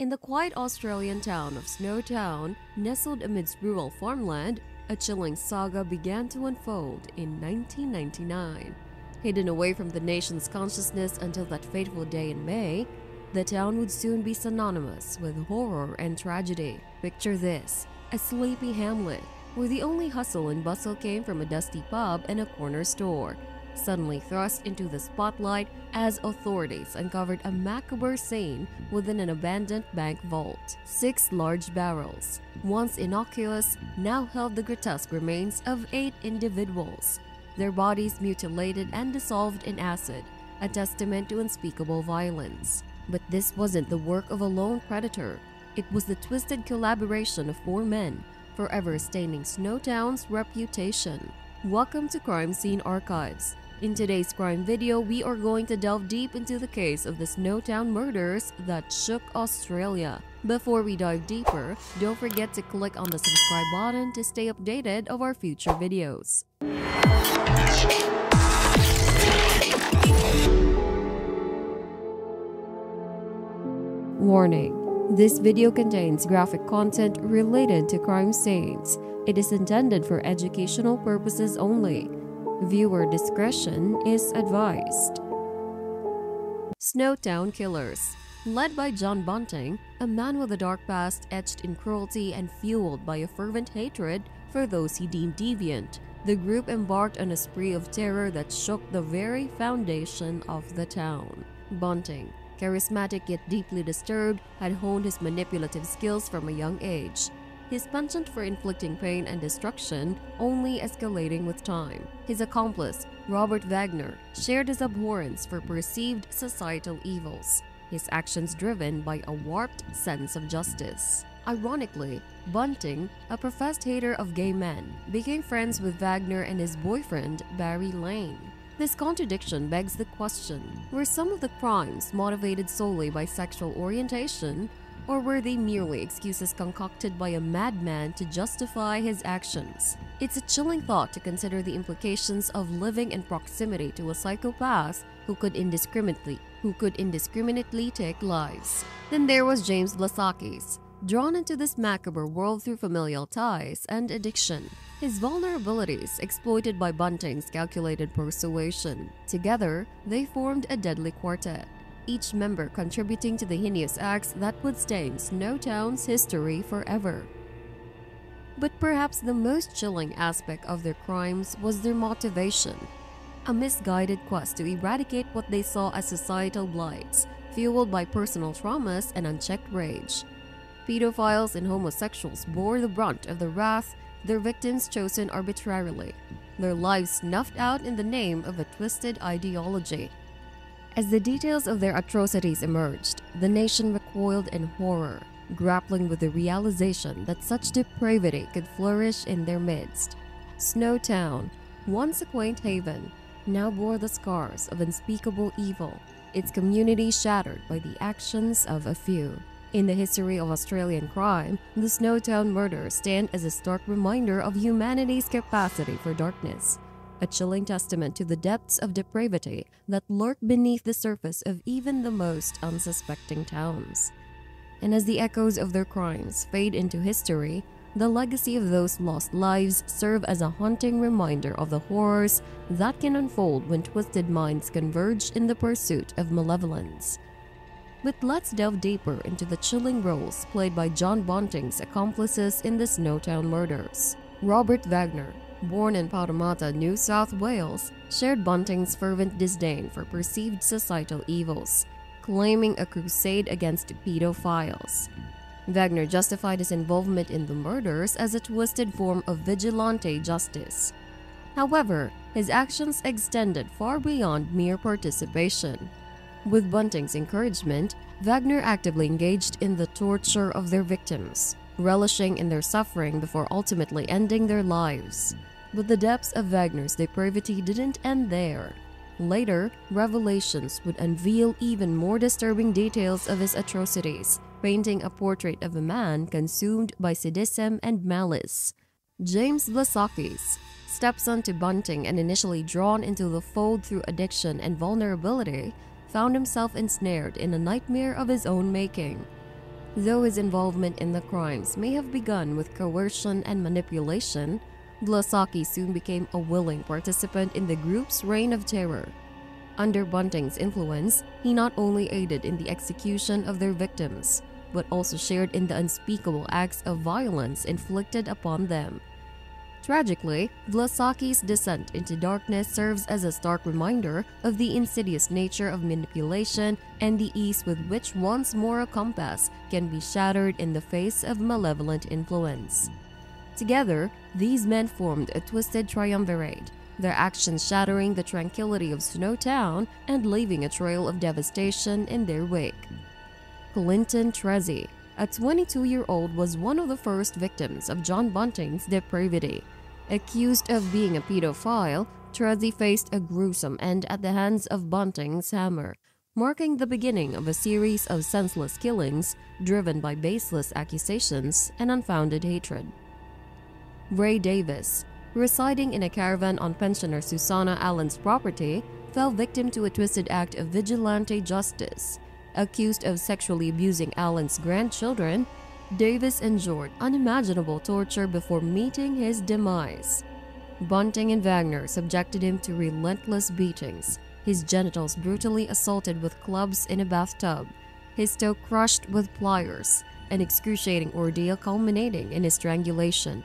In the quiet Australian town of Snowtown, nestled amidst rural farmland, a chilling saga began to unfold in 1999. Hidden away from the nation's consciousness until that fateful day in May, the town would soon be synonymous with horror and tragedy. Picture this: a sleepy hamlet where the only hustle and bustle came from a dusty pub and a corner store, suddenly thrust into the spotlight as authorities uncovered a macabre scene within an abandoned bank vault. 6 large barrels, once innocuous, now held the grotesque remains of 8 individuals, their bodies mutilated and dissolved in acid, a testament to unspeakable violence. But this wasn't the work of a lone predator. It was the twisted collaboration of 4 men, forever staining Snowtown's reputation. Welcome to Crime Scene Archives. In today's crime video, we are going to delve deep into the case of the Snowtown murders that shook Australia. Before we dive deeper, don't forget to click on the subscribe button to stay updated of our future videos. Warning: this video contains graphic content related to crime scenes. It is intended for educational purposes only. Viewer discretion is advised. Snowtown Killers. Led by John Bunting, a man with a dark past etched in cruelty and fueled by a fervent hatred for those he deemed deviant, the group embarked on a spree of terror that shook the very foundation of the town. Bunting, charismatic yet deeply disturbed, had honed his manipulative skills from a young age, his penchant for inflicting pain and destruction only escalating with time. His accomplice, Robert Wagner, shared his abhorrence for perceived societal evils, his actions driven by a warped sense of justice. Ironically, Bunting, a professed hater of gay men, became friends with Wagner and his boyfriend, Barry Lane. This contradiction begs the question: were some of the crimes motivated solely by sexual orientation, or were they merely excuses concocted by a madman to justify his actions? It's a chilling thought to consider the implications of living in proximity to a psychopath who could indiscriminately take lives. Then there was James Blasakis, drawn into this macabre world through familial ties and addiction, his vulnerabilities exploited by Bunting's calculated persuasion. Together, they formed a deadly quartet, each member contributing to the heinous acts that would stain Snowtown's history forever. But perhaps the most chilling aspect of their crimes was their motivation: a misguided quest to eradicate what they saw as societal blights, fueled by personal traumas and unchecked rage. Pedophiles and homosexuals bore the brunt of the wrath, their victims chosen arbitrarily, their lives snuffed out in the name of a twisted ideology. As the details of their atrocities emerged, the nation recoiled in horror, grappling with the realization that such depravity could flourish in their midst. Snowtown, once a quaint haven, now bore the scars of unspeakable evil, its community shattered by the actions of a few. In the history of Australian crime, the Snowtown murders stand as a stark reminder of humanity's capacity for darkness, a chilling testament to the depths of depravity that lurk beneath the surface of even the most unsuspecting towns. And as the echoes of their crimes fade into history, the legacy of those lost lives serve as a haunting reminder of the horrors that can unfold when twisted minds converge in the pursuit of malevolence. But let's delve deeper into the chilling roles played by John Bunting's accomplices in the Snowtown murders. Robert Wagner, born in Parramatta, New South Wales, shared Bunting's fervent disdain for perceived societal evils, claiming a crusade against pedophiles. Wagner justified his involvement in the murders as a twisted form of vigilante justice. However, his actions extended far beyond mere participation. With Bunting's encouragement, Wagner actively engaged in the torture of their victims, relishing in their suffering before ultimately ending their lives. But the depths of Wagner's depravity didn't end there. Later, revelations would unveil even more disturbing details of his atrocities, painting a portrait of a man consumed by sadism and malice. James Blasakis, stepson to Bunting and initially drawn into the fold through addiction and vulnerability, found himself ensnared in a nightmare of his own making. Though his involvement in the crimes may have begun with coercion and manipulation, Blasaki soon became a willing participant in the group's reign of terror. Under Bunting's influence, he not only aided in the execution of their victims, but also shared in the unspeakable acts of violence inflicted upon them. Tragically, Blasaki's descent into darkness serves as a stark reminder of the insidious nature of manipulation and the ease with which one's moral compass can be shattered in the face of malevolent influence. Together, these men formed a twisted triumvirate, their actions shattering the tranquility of Snowtown and leaving a trail of devastation in their wake. Clinton Trezzi, a 22-year-old, was one of the first victims of John Bunting's depravity. Accused of being a pedophile, Trezzi faced a gruesome end at the hands of Bunting's hammer, marking the beginning of a series of senseless killings driven by baseless accusations and unfounded hatred. Ray Davis, residing in a caravan on pensioner Susanna Allen's property, fell victim to a twisted act of vigilante justice. Accused of sexually abusing Allen's grandchildren, Davis endured unimaginable torture before meeting his demise. Bunting and Wagner subjected him to relentless beatings, his genitals brutally assaulted with clubs in a bathtub, his toe crushed with pliers, an excruciating ordeal culminating in his strangulation.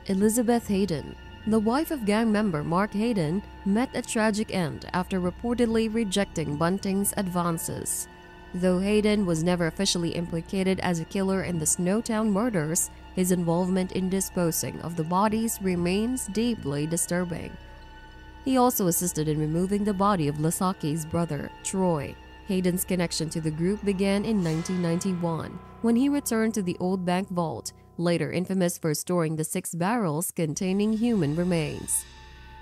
Elizabeth Hayden, the wife of gang member Mark Hayden, met a tragic end after reportedly rejecting Bunting's advances. Though Hayden was never officially implicated as a killer in the Snowtown murders, his involvement in disposing of the bodies remains deeply disturbing. He also assisted in removing the body of Blasaki's brother, Troy. Hayden's connection to the group began in 1991, when he returned to the old bank vault, later infamous for storing the 6 barrels containing human remains.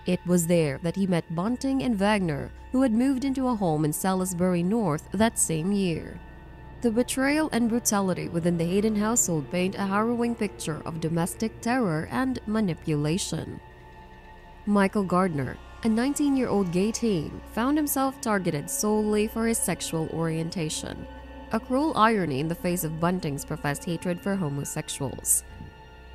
It was there that he met Bunting and Wagner, who had moved into a home in Salisbury North that same year. The betrayal and brutality within the Hayden household paint a harrowing picture of domestic terror and manipulation. Michael Gardner, a 19-year-old gay teen, found himself targeted solely for his sexual orientation, a cruel irony in the face of Bunting's professed hatred for homosexuals.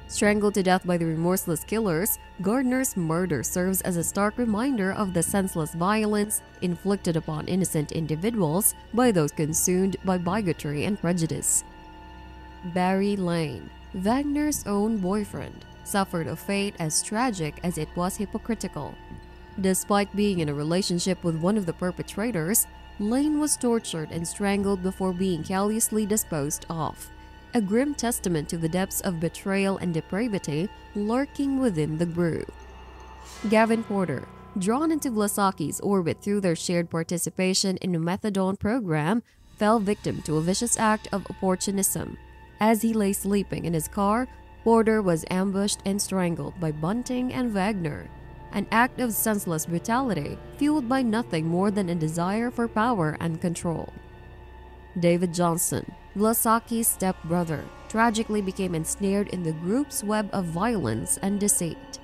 Strangled to death by the remorseless killers, Gardner's murder serves as a stark reminder of the senseless violence inflicted upon innocent individuals by those consumed by bigotry and prejudice. Barry Lane, Wagner's own boyfriend, suffered a fate as tragic as it was hypocritical. Despite being in a relationship with one of the perpetrators, Lane was tortured and strangled before being callously disposed of, a grim testament to the depths of betrayal and depravity lurking within the group. Gavin Porter, drawn into Blasaki's orbit through their shared participation in a methadone program, fell victim to a vicious act of opportunism. As he lay sleeping in his car, Porter was ambushed and strangled by Bunting and Wagner, an act of senseless brutality fueled by nothing more than a desire for power and control. David Johnson, Blasaki's stepbrother, tragically became ensnared in the group's web of violence and deceit.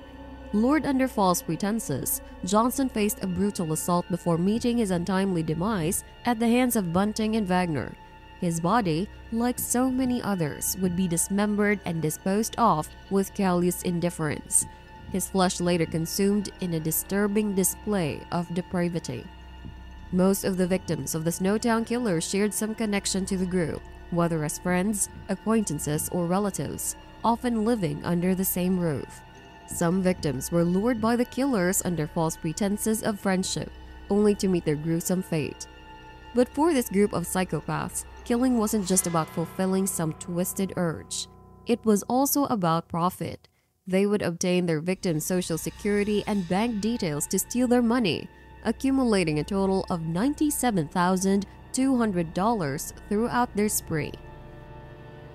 Lured under false pretenses, Johnson faced a brutal assault before meeting his untimely demise at the hands of Bunting and Wagner. His body, like so many others, would be dismembered and disposed of with callous indifference, his flesh later consumed in a disturbing display of depravity. Most of the victims of the Snowtown Killers shared some connection to the group, whether as friends, acquaintances, or relatives, often living under the same roof. Some victims were lured by the killers under false pretenses of friendship, only to meet their gruesome fate. But for this group of psychopaths, killing wasn't just about fulfilling some twisted urge. It was also about profit. They would obtain their victims' social security and bank details to steal their money, accumulating a total of $97,200 throughout their spree.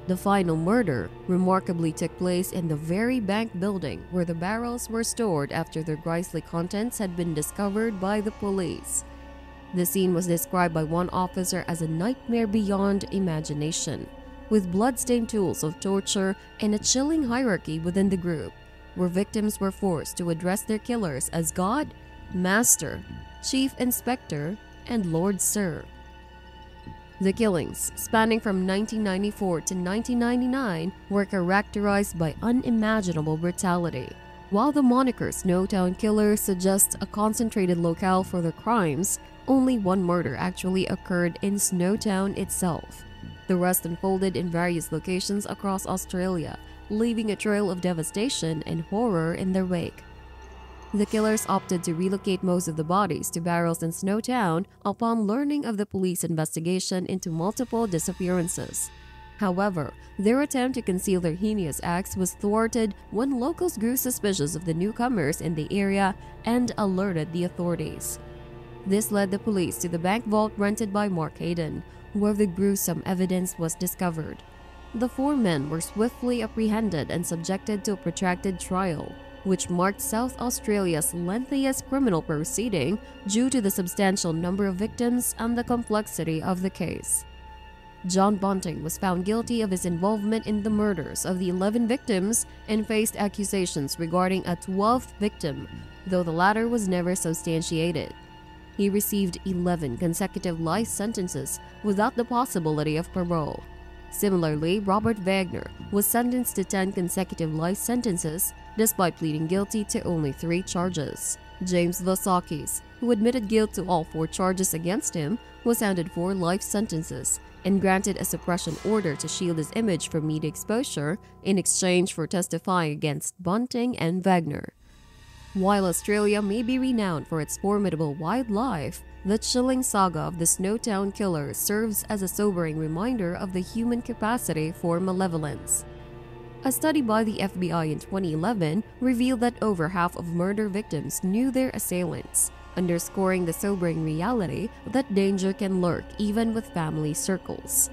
The final murder remarkably took place in the very bank building where the barrels were stored after their grisly contents had been discovered by the police. The scene was described by one officer as a nightmare beyond imagination, with blood-stained tools of torture and a chilling hierarchy within the group, where victims were forced to address their killers as God, Master, Chief Inspector, and Lord Sir. The killings, spanning from 1994 to 1999, were characterized by unimaginable brutality. While the moniker Snowtown Killers suggests a concentrated locale for the crimes, only one murder actually occurred in Snowtown itself. The rest unfolded in various locations across Australia, leaving a trail of devastation and horror in their wake. The killers opted to relocate most of the bodies to barrels in Snowtown upon learning of the police investigation into multiple disappearances. However, their attempt to conceal their heinous acts was thwarted when locals grew suspicious of the newcomers in the area and alerted the authorities. This led the police to the bank vault rented by Mark Hayden, where the gruesome evidence was discovered. The four men were swiftly apprehended and subjected to a protracted trial, which marked South Australia's lengthiest criminal proceeding due to the substantial number of victims and the complexity of the case. John Bunting was found guilty of his involvement in the murders of the 11 victims and faced accusations regarding a 12th victim, though the latter was never substantiated. He received 11 consecutive life sentences without the possibility of parole. Similarly, Robert Wagner was sentenced to 10 consecutive life sentences despite pleading guilty to only 3 charges. James Vasakis, who admitted guilt to all 4 charges against him, was handed 4 life sentences and granted a suppression order to shield his image from media exposure in exchange for testifying against Bunting and Wagner. While Australia may be renowned for its formidable wildlife, the chilling saga of the Snowtown Killers serves as a sobering reminder of the human capacity for malevolence. A study by the FBI in 2011 revealed that over half of murder victims knew their assailants, underscoring the sobering reality that danger can lurk even with family circles.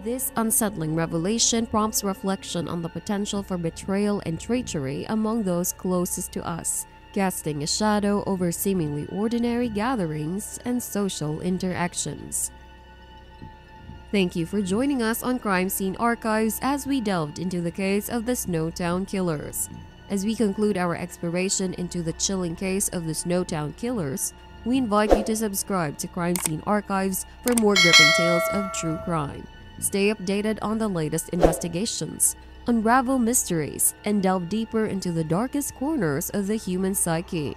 This unsettling revelation prompts reflection on the potential for betrayal and treachery among those closest to us, casting a shadow over seemingly ordinary gatherings and social interactions. Thank you for joining us on Crime Scene Archives as we delved into the case of the Snowtown Killers. As we conclude our exploration into the chilling case of the Snowtown Killers, we invite you to subscribe to Crime Scene Archives for more gripping tales of true crime. Stay updated on the latest investigations, unravel mysteries, and delve deeper into the darkest corners of the human psyche.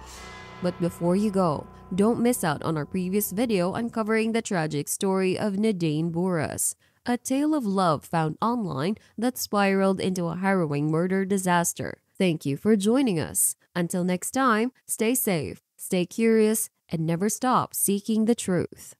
But before you go, don't miss out on our previous video uncovering the tragic story of Nadine Bourras, a tale of love found online that spiraled into a harrowing murder disaster. Thank you for joining us. Until next time, stay safe, stay curious, and never stop seeking the truth.